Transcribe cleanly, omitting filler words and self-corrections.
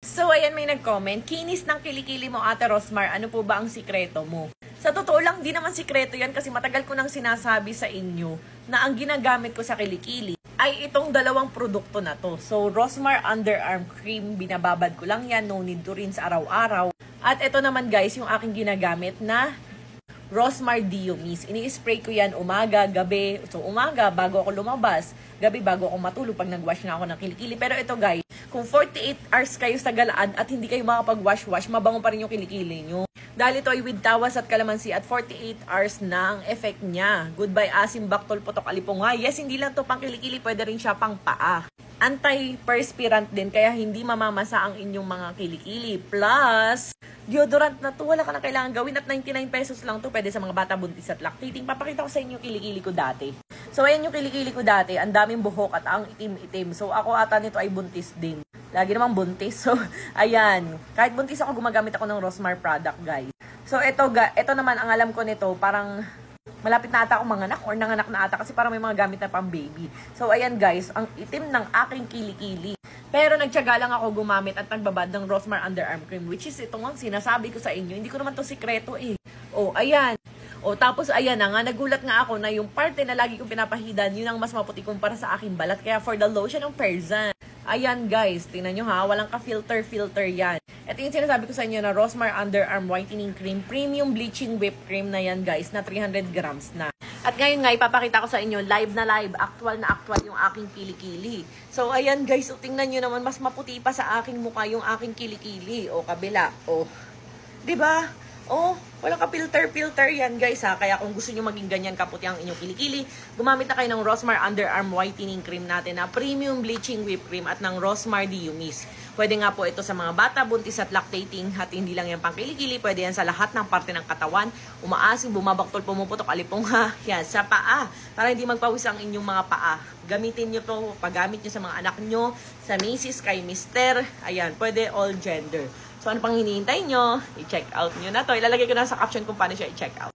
So, ayan may nag-comment, kinis ng kilikili mo, Ate Rosmar, ano po ba ang sikreto mo? Sa totoo lang, di naman sikreto yan kasi matagal ko nang sinasabi sa inyo na ang ginagamit ko sa kilikili ay itong dalawang produkto na to. So, Rosmar Underarm Cream, binababad ko lang yan, no need to rinse araw-araw. At ito naman guys, yung aking ginagamit na Rosmar Dio Mist. Ini-spray ko yan umaga, gabi. So, umaga, bago ako lumabas. Gabi, bago ako matulog pag nag-wash na ako ng kilikili. Pero ito guys, kung 48 hours kayo sa galaan at hindi kayo makapag-wash-wash, mabango pa rin yung kilikili nyo. Dahil ito ay with tawas at kalamansi at 48 hours na ang effect niya. Goodbye asim, baktol, putok, alipong. Yes, hindi lang to pang kilikili, pwede rin siya pang paa. Anti-perspirant din, kaya hindi mamamasa ang inyong mga kilikili. Plus, deodorant na to, wala ka na kailangan gawin at 99 pesos lang to, pwede sa mga bata, buntis at lactating. Papakita ko sa inyo yung kilikili ko dati. So, ayan yung kilikili ko dati, ang daming buhok at ang itim-itim. So, ako ata nito ay buntis din. Lagi namang buntis. So, ayan. Kahit buntis ako, gumagamit ako ng Rosmar product, guys. So, ito naman, ang alam ko nito, parang malapit na ata akong manganak or nanganak na ata kasi parang may mga gamit na pang baby. So, ayan guys, ang itim ng aking kilikili. Pero nagtiyaga lang ako gumamit at nagbabad ng Rosmar Underarm Cream, which is ito nga sinasabi ko sa inyo. Hindi ko naman to sikreto eh. Oh, ayan. O, tapos ayan na nga, nagulat nga ako na yung parte na lagi kong pinapahidan, yun ang mas maputi kumpara sa aking balat. Kaya for the lotion ng Perzan. Ayan guys, tingnan nyo ha, walang ka-filter yan. Ito yung sinasabi ko sa inyo na Rosmar Underarm Whitening Cream, Premium Bleaching Whipped Cream na yan guys, na 300 grams na. At ngayon nga, ipapakita ko sa inyo, live na live, actual na actual yung aking kilikili. So ayan guys, so, tingnan nyo naman, mas maputi pa sa aking mukha yung aking kilikili. O, kabila. O, diba? Oh, walang ka-filter yan guys ha. Kaya kung gusto nyo maging ganyan kaputi ang inyong kilikili, gumamit na kayo ng Rosmar Underarm Whitening Cream natin na Premium Bleaching Whipped Cream at ng Rosmar Dio Mist. Pwede nga po ito sa mga bata, buntis at lactating, at hindi lang yan pang kilikili. Pwede yan sa lahat ng parte ng katawan. Umaasim, bumabaktol, pumuputok, alipong ha. Yan, sa paa. Para hindi magpawis ang inyong mga paa. Gamitin nyo to, paggamit nyo sa mga anak nyo, sa misis, kay mister. Ayan, pwede all gender. So, ano pang hinihintay nyo? I-check out nyo na to. Ilalagay ko na sa caption kung paano siya i-check out.